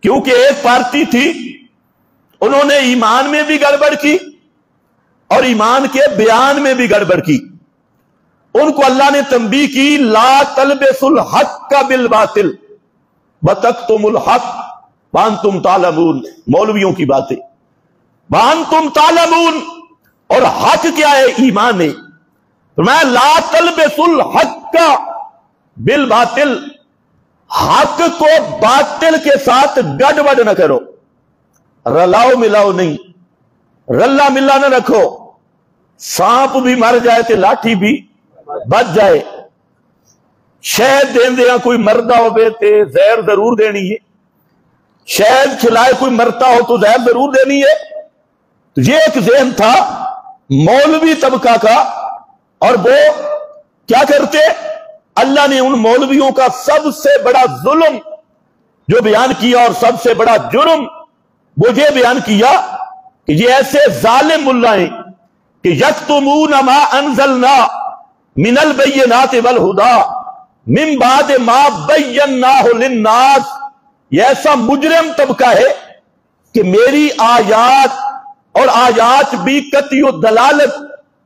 क्योंकि एक पार्टी थी, उन्होंने ईमान में भी गड़बड़ की और ईमान के बयान में भी गड़बड़ की। उनको अल्लाह ने तंबीह की, ला तलबिसुल हक़्क़ बिल बातिल वतक्तुमुल हक़्क़ वअंतुम तालमून। मौलवियों की बातें, वअंतुम तालमून, और हक क्या है? ईमान है। तो मैं ला तलबिसुल हक़्क़ बिल बातिल, हक को बातिल के साथ गड़बड़ न करो, रलाओ मिलाओ नहीं, रल्ला मिला न रखो। सांप भी मर जाए तो लाठी भी बच जाए। शहद देंदे कोई मरदा हो ते जहर जरूर देनी है, शहद खिलाए कोई मरता हो तो जहर जरूर देनी है। तो ये एक ज़हन था मौलवी तबका का, और वो क्या करते? अल्लाह ने उन मौलवियों का सबसे बड़ा जुल्म जो बयान किया और सबसे बड़ा जुर्म वो ये बयान किया कि ये ऐसे जालिम मुल्ला हैं कि यक्तुमून मा अंज़लना मिनल बय्यिनाति वल हुदा मिन बाद मा बय्यनाहु लिन्नास। ये ऐसा मुजरिम तबका है कि मेरी आयात, और आयात भी कतियो दलालत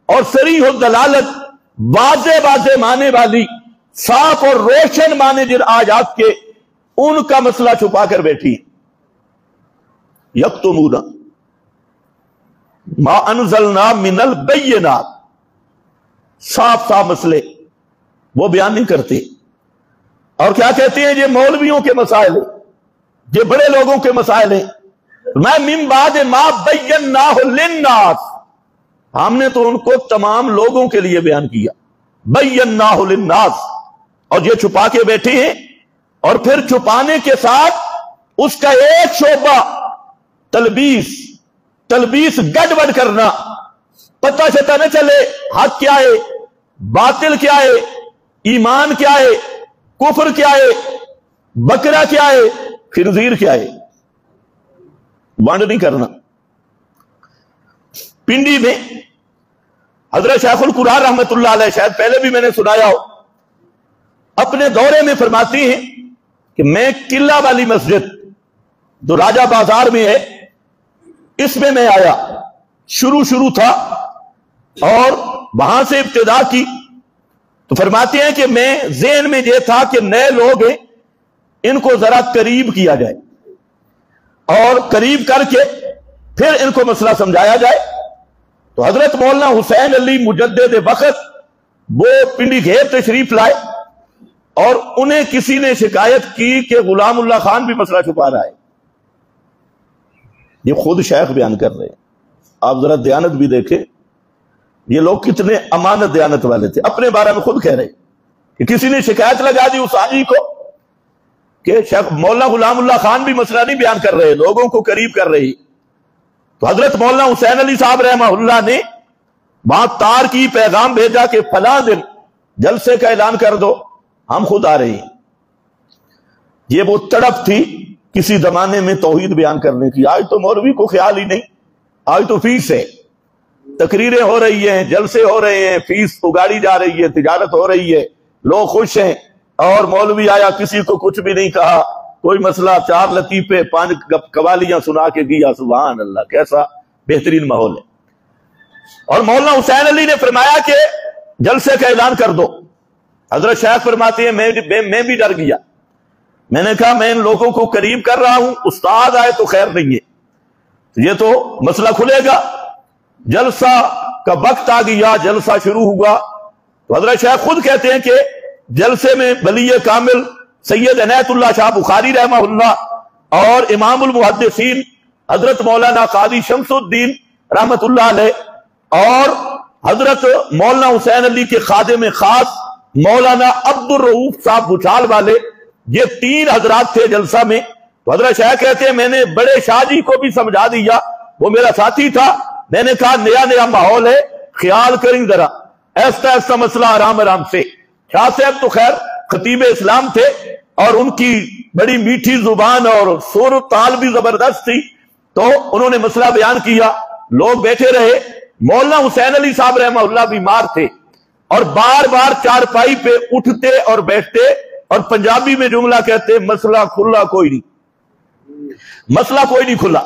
और सरीहो दलालत, वाज़े वाज़े माने वाली, साफ और रोशन माने जिन आयात के, उनका मसला छुपा कर बैठी। यक्तुमूना मा अंज़लना मिनल बय्यिनात, साफ साफ मसले वो बयान नहीं करते। और क्या कहते हैं? ये मौलवियों के मसाइल है, ये बड़े लोगों के मसाइल हैं। मैं मिन बाद मा बय्यनाहु लिन्नास, हमने तो उनको तमाम लोगों के लिए बयान किया, बय्यनाहु लिन्नास, और ये छुपा के बैठे हैं। और फिर छुपाने के साथ उसका एक शोबा तलबीस, तलबीस गड़बड़ करना, पता चलता न चले हक क्या है, बातिल क्या है, ईमान क्या है, कुफर क्या है, बकरा क्या है, खिरजीर क्या है, वंड नहीं करना। पिंडी में हजरत शेखुल कुरान रहमतुल्लाह अलैह, शायद पहले भी मैंने सुनाया हो, अपने दौरे में फरमाती हैं कि मैं किला वाली मस्जिद जो राजा बाजार में है, इसमें मैं आया, शुरू था और वहां से इब्तिदा की। तो फरमाते हैं कि मैं ज़हन में यह था कि नए लोग हैं, इनको जरा करीब किया जाए और करीब करके फिर इनको मसला समझाया जाए। तो हजरत मौलाना हुसैन अली मुजद्दिद वक्त वो पिंडी घेर तशरीफ लाए, और उन्हें किसी ने शिकायत की कि गुलामुल्लाह खान भी मसला छुपा रहा है। ये खुद शेख बयान कर रहे हैं। आप जरा दयानत भी देखें, ये लोग कितने अमानत दयानत वाले थे। अपने बारे में खुद कह रहे कि किसी ने शिकायत लगा दी उस हाजी को कि शेख मौलाना गुलामुल्लाह खान भी मसला नहीं बयान कर रहे, लोगों को करीब कर रही। तो हजरत मौलाना हुसैन अली साहब रहमहुल्लाह ने वहां तार की पैगाम भेजा कि फलां दिन जलसे का ऐलान कर दो, हम खुद आ रहे हैं। ये वो तड़प थी किसी जमाने में तौहीद बयान करने की। आज तो मौलवी को ख्याल ही नहीं, आज तो फीस है, तकरीरें हो रही हैं, जलसे हो रहे हैं, फीस उगाड़ी जा रही है, तिजारत हो रही है, लोग खुश हैं। और मौलवी आया, किसी को कुछ भी नहीं कहा, कोई मसला, 4 लतीफे 5 कवालियां सुना के गया। सुभान अल्लाह, कैसा बेहतरीन माहौल है। और मौलाना हुसैन अली ने फरमाया कि जलसे का ऐलान कर दो। हजरत शेख फरमाते हैं मैं भी डर गया। मैंने कहा मैं इन लोगों को करीब कर रहा हूं, उस्ताद आए तो खैर नहीं है, ये तो मसला खुलेगा। जलसा का वक्त आ गया, जलसा शुरू हुआ। तो हजरत शेख खुद कहते हैं कि जलसे में वली कामिल सैयद इनायतुल्लाह शाह बुखारी रहमहुल्लाह और इमामुल मुहद्दिसीन हजरत मौलाना कादी शमसुद्दीन रहमतुल्लाह अलैह और हजरत मौलाना हुसैन अली के खादिम खास मौलाना अब्दुल रऊफ साहब भुचाल वाले, ये 3 हजरात थे जलसा में। तो हजरत शाह कहते हैं मैंने बड़े शाह जी को भी समझा दिया, वो मेरा साथी था। मैंने कहा नया नया माहौल है, ख्याल करें जरा, ऐसा ऐसा मसला आराम आराम से। शाह साहब तो खैर खतीब इस्लाम थे और उनकी बड़ी मीठी जुबान और सुर ताल भी जबरदस्त थी। तो उन्होंने मसला बयान किया, लोग बैठे रहे। मौलाना हुसैन अली साहब रहमहुल्लाह बीमार थे और बार बार चारपाई पे उठते और बैठते और पंजाबी में जुमला कहते मसला खुला कोई नहीं। مسئلہ کوئی نہیں کھلا،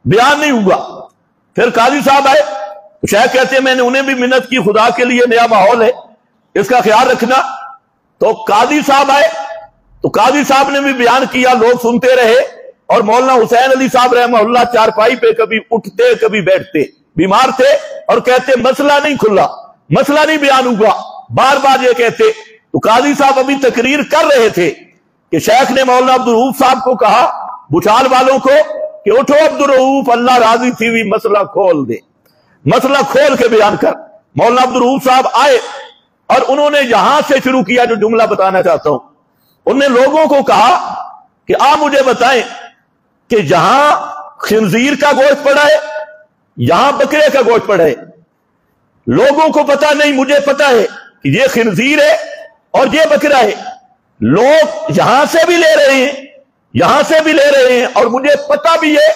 بیان نہیں ہوا۔ پھر قاضی صاحب آئے، شیخ کہتے ہیں میں نے انہیں بھی منت کی، خدا کے لیے نیا ماحول ہے، اس کا خیال رکھنا۔ تو قاضی صاحب آئے تو قاضی صاحب نے بھی بیان کیا، لوگ سنتے رہے، اور مولانا حسین علی صاحب رحمہ اللہ چارپائی پہ کبھی اٹھتے کبھی بیٹھتے، بیمار تھے، اور کہتے مسئلہ نہیں کھلا، مسئلہ نہیں بیان ہوا، بار بار یہ کہتے۔ تو قاضی صاحب ابھی تقریر کر رہے تھے کہ شیخ نے مولانا عبدالرؤوف صاحب کو کہا، بچال والوں کو، کہ اٹھو عبدالرؤوف، اللہ راضی تھی ہوئی مسئلہ کھول دے، مسئلہ کھول کے بیان کر۔ مولانا عبدالرؤوف صاحب آئے اور انہوں نے یہاں سے شروع کیا جو جملہ بتانا چاہتا ہوں۔ انہوں نے لوگوں کو کہا کہ آپ مجھے بتائیں کہ جہاں خنزیر کا گوشت پڑا ہے، یہاں بکرے کا گوشت پڑا ہے، لوگوں کو پتا نہیں، مجھے پتا ہے کہ یہ خنزیر ہے اور یہ بکرا ہے، لوگ یہاں سے بھی لے رہے ہیں، یہاں سے بھی لے رہے ہیں، اور مجھے پتا بھی ہے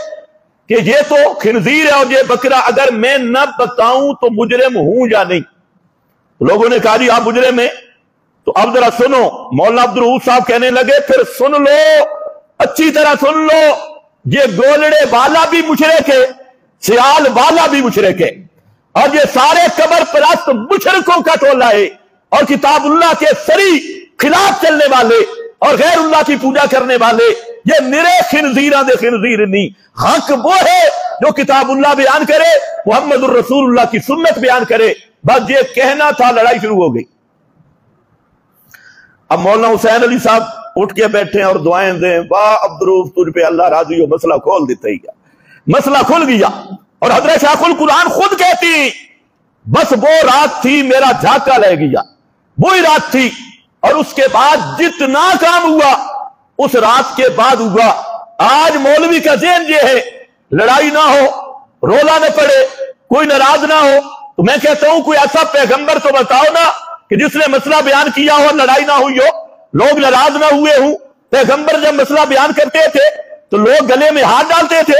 کہ یہ تو خنزیر ہے اور یہ بکرا، اگر میں نہ بتاؤں تو مجرم ہوں یا نہیں؟ لوگوں نے کہا جی آپ مجرم ہیں۔ تو اب ذرا سنو، مولانا عبدالرؤوف صاحب کہنے لگے پھر سن لو، اچھی طرح سن لو، یہ گولڑے والا بھی مشرک ہے، سیال والا بھی مشرک ہے، اور یہ سارے قبر پرست مشرکوں کا ٹولہ ہے، اور کتاب اللہ کے سری خلاف چلنے والے اور غیر اللہ کی پوجا کرنے والے، یہ نرے خنزیراں دے خنزیر نہیں۔ حق وہ ہے جو کتاب اللہ بیان کرے، محمد الرسول اللہ کی سنت بیان کرے۔ بس یہ کہنا تھا، لڑائی شروع ہو گئی۔ اب مولانا حسین علی صاحب اٹھ کے بیٹھے اور دعائیں دیں، واہ عبدالرؤوف تجھ پہ اللہ راضی ہو، مسئلہ کھول دیتا ہی گیا، مسئلہ کھل گیا۔ اور حضرت شیخ القرآن خود کہتی بس وہ رات تھی میرا جھاکا لے گیا، وہی رات تھی، اور اس کے بعد جتنا کام ہوا اس رات کے بعد ہوا۔ آج مولوی کا ذہن یہ ہے لڑائی نہ ہو، رولا نہ پڑے، کوئی ناراض نہ ہو، تو میں کہتا ہوں کوئی ایسا پیغمبر تو بتاؤ نا کہ جس نے مسئلہ بیان کیا ہو لڑائی نہ ہوئی ہو، لوگ ناراض نہ ہوئے ہوں۔ پیغمبر جب مسئلہ بیان کرتے تھے تو لوگ گلے میں ہاتھ ڈالتے تھے،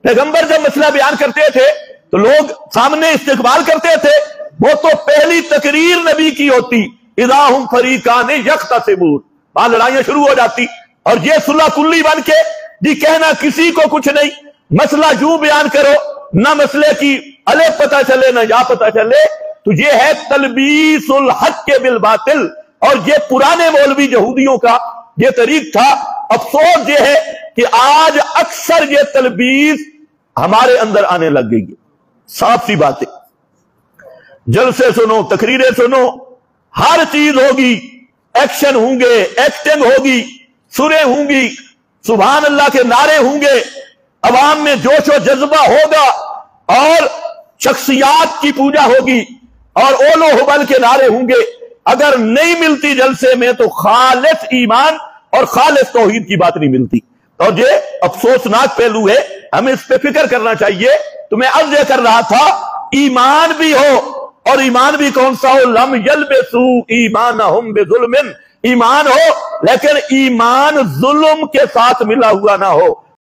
پیغمبر جب مسئلہ بیان کرتے تھے تو لوگ سامنے استقبال کرتے تھے۔ وہ تو پہلی تقریر نبی کی ہوتی، اذا ہم فریقان یختصمون، وہاں لڑائیاں شروع ہو جاتی، اور یہ صلح کلی بن کے جی کہنا کسی کو کچھ نہیں، مسئلہ یوں بیان کرو، نہ مسئلے کی الف پتہ چلے نہ یا پتہ چلے، تو یہ ہے تلبیس الحق کے بالباطل، اور یہ پرانے مولوی یہودیوں کا یہ طریق تھا۔ افسوس یہ ہے کہ آج اکثر یہ تلبیس ہمارے اندر آنے لگ گئی ہے۔ صاف سی باتیں، جلسے سنو، تقریریں سنو، ہر چیز ہوگی، ایکشن ہوں گے، ایکٹنگ ہوگی، سریں ہوں گی، سبحان اللہ کے نعرے ہوں گے، عوام میں جوش و جذبہ ہوگا، اور شخصیات کی پوجا ہوگی، اور اول و حبل کے نعرے ہوں گے۔ اگر نہیں ملتی جلسے میں تو خالص ایمان اور خالص توحید کی بات نہیں ملتی، اور یہ افسوسناک پہلو ہے، ہمیں اس پہ فکر کرنا چاہیے۔ تو میں عرض یہ کر رہا تھا، ایمان بھی ہو، اور ایمان بھی کون سا ہو؟ لم یلبسوا ایمانہم بظلم، ایمان ہو لیکن ایمان ظلم کے ساتھ ملا ہوا نہ ہو۔